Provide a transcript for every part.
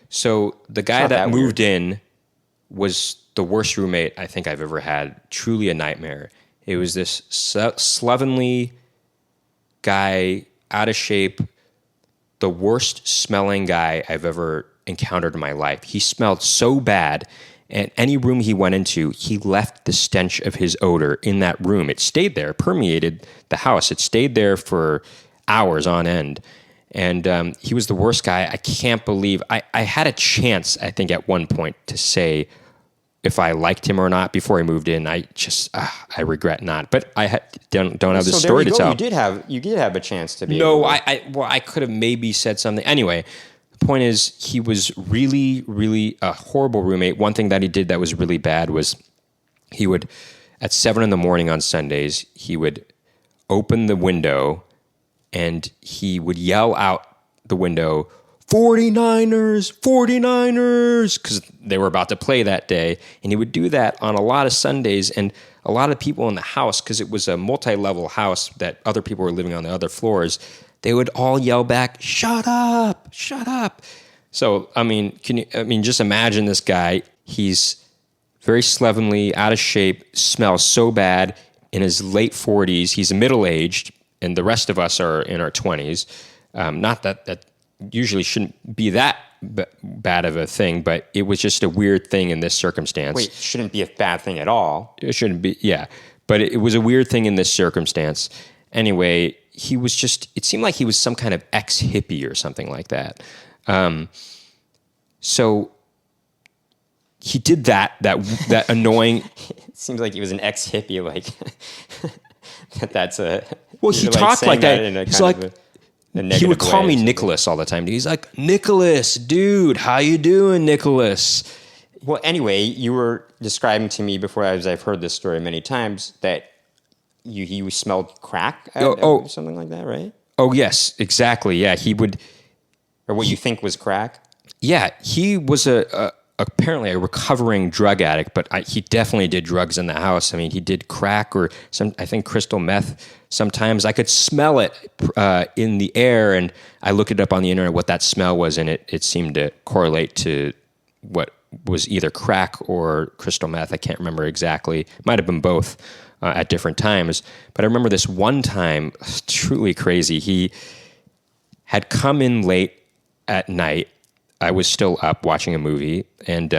So the guy that moved in was the worst roommate I think I've ever had. Truly a nightmare. It was this slovenly guy, out of shape, the worst smelling guy I've ever encountered in my life. He smelled so bad, and any room he went into, he left the stench of his odor in that room. It stayed there, permeated the house. It stayed there for hours on end. And he was the worst guy. I can't believe I had a chance, I think, at one point to say if I liked him or not before he moved in. I regret not. But I don't have this story to tell. You did have a chance to be. No, I could have maybe said something. Anyway, the point is, he was really, really a horrible roommate. One thing that he did that was really bad was he would, at 7 a.m. on Sundays, he would open the window and he would yell out the window, 49ers, 49ers, because they were about to play that day. And he would do that on a lot of Sundays, and a lot of people in the house, because it was a multi-level house that other people were living on the other floors, they would all yell back, shut up, shut up. So, just imagine this guy. He's very slovenly, out of shape, smells so bad, in his late 40s. He's middle-aged, and the rest of us are in our 20s. Not that usually shouldn't be that bad of a thing, but it was just a weird thing in this circumstance. Wait, shouldn't be a bad thing at all. It shouldn't be, yeah. But it was a weird thing in this circumstance. Anyway, he was it seemed like he was some kind of ex-hippie or something like that. So he did that annoying... It seems like he was an ex-hippie, like... that's a... Well, he talked like that. He's like... He would call me Nicholas all the time. He's like, Nicholas, dude, how you doing, Nicholas? Well, anyway, you were describing to me before, as I've heard this story many times, that you smelled crack or something like that, right? Oh, yes, exactly. Yeah, he would... Or what you think was crack? Yeah, he was apparently a recovering drug addict, but he definitely did drugs in the house. I mean, he did crack or I think crystal meth. Sometimes I could smell it in the air, and I looked it up on the internet what that smell was, and it seemed to correlate to what was either crack or crystal meth. I can't remember exactly. Might have been both at different times. But I remember this one time, truly crazy. He had come in late at night. I was still up watching a movie, and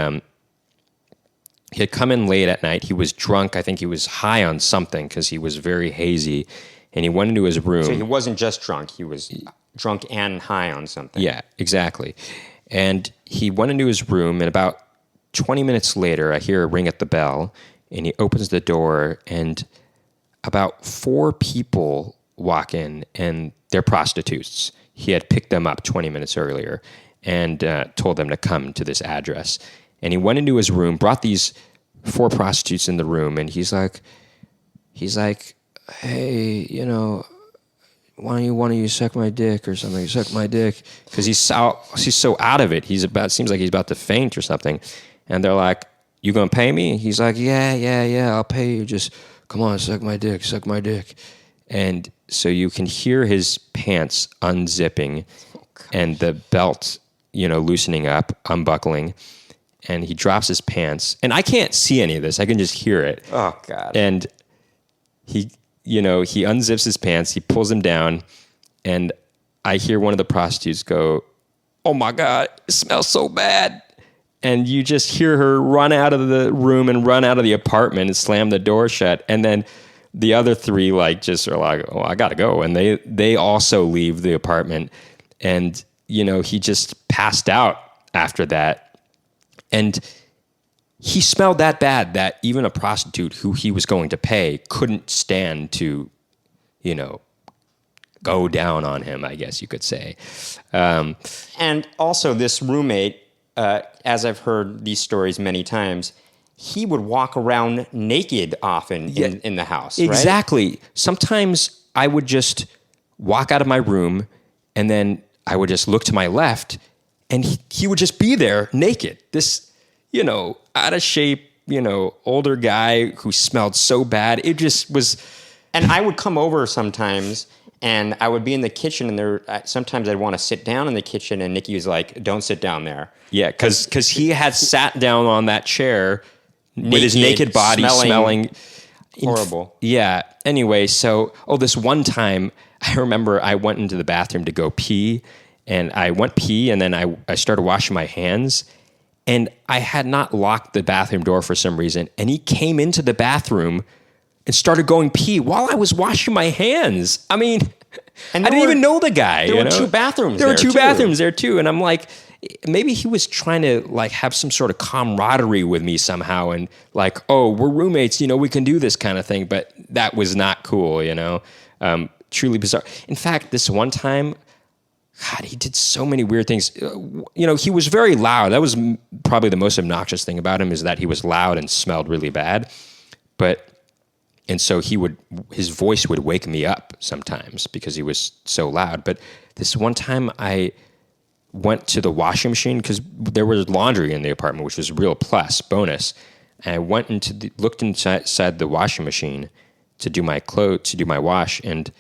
he had come in late at night. He was drunk. I think he was high on something because he was very hazy, and he went into his room. So he wasn't just drunk. He was drunk and high on something. Yeah, exactly. And he went into his room, and about 20 minutes later, I hear a ring at the bell, and he opens the door, and about 4 people walk in, and they're prostitutes. He had picked them up 20 minutes earlier and told them to come to this address. And he went into his room, brought these 4 prostitutes in the room, and he's like, hey, why don't one of you suck my dick or something? Suck my dick. Because he's so out of it. Seems like he's about to faint or something. And they're like, you gonna pay me? He's like, yeah, I'll pay you. Just come on, suck my dick. And so you can hear his pants unzipping and the belt, loosening up, unbuckling. And he drops his pants. And I can't see any of this. I can just hear it. Oh, God. And he unzips his pants. He pulls them down. And I hear one of the prostitutes go, oh, my God, it smells so bad. And you just hear her run out of the room and run out of the apartment and slam the door shut. And then the other 3 just are like, oh, I got to go. And they also leave the apartment. And, he just passed out after that. And he smelled that bad that even a prostitute who he was going to pay couldn't stand to, go down on him, I guess you could say. And also this roommate, as I've heard these stories many times, he would walk around naked often in the house, right? Exactly. Sometimes I would just walk out of my room and then I would just look to my left and he would just be there naked. This, out of shape, older guy who smelled so bad. It just was... And I would come over sometimes And I would be in the kitchen, and sometimes I'd want to sit down in the kitchen, and Nicky was like, "Don't sit down there." Yeah, because he had sat down on that chair with his naked body smelling horrible. Yeah. Anyway, so this one time, I remember I went into the bathroom to go pee, and I went pee, and then I started washing my hands, and I had not locked the bathroom door for some reason, and he came into the bathroom and started going pee while I was washing my hands. I mean, and I didn't even know the guy. There were two bathrooms there. There were two bathrooms there too. And I'm like, maybe he was trying to like have some sort of camaraderie with me somehow. And like, oh, we're roommates, we can do this kind of thing. But that was not cool, truly bizarre. In fact, this one time, God, he did so many weird things. He was very loud. That was probably the most obnoxious thing about him, is that he was loud and smelled really bad. And so his voice would wake me up sometimes because he was so loud. But this one time I went to the washing machine because there was laundry in the apartment, which was a real bonus. And I went looked inside the washing machine to do my wash. And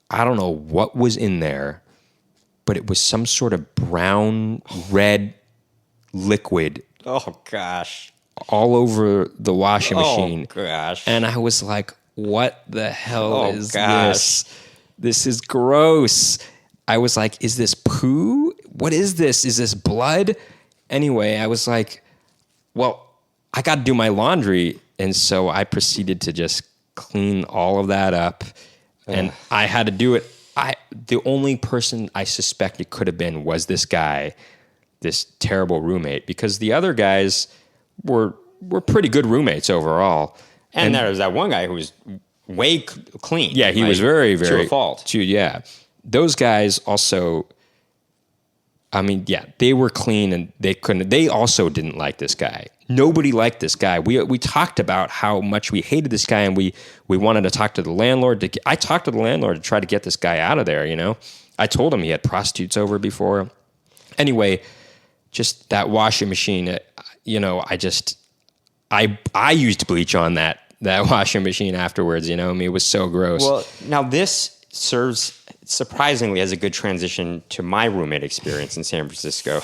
I don't know what was in there, but it was some sort of brown, red liquid. Oh, gosh. All over the washing machine. Oh, gosh. And I was like, what the hell is this? This is gross. I was like, is this poo? What is this? Is this blood? Anyway, I was like, well, I got to do my laundry. And so I proceeded to just clean all of that up. And I had to do it. The only person I suspect it could have been was this guy, this terrible roommate, because the other guys were pretty good roommates overall. And there was that one guy who was way clean. Yeah, he was very, very... To a fault. Yeah. Those guys also... I mean, yeah, they were clean and they also didn't like this guy. Nobody liked this guy. We talked about how much we hated this guy, and we wanted to talk to the landlord. I talked to the landlord to try to get this guy out of there, I told him he had prostitutes over before. Anyway, just that washing machine... I used bleach on that washing machine afterwards, it was so gross. Well, now this serves surprisingly as a good transition to my roommate experience in San Francisco.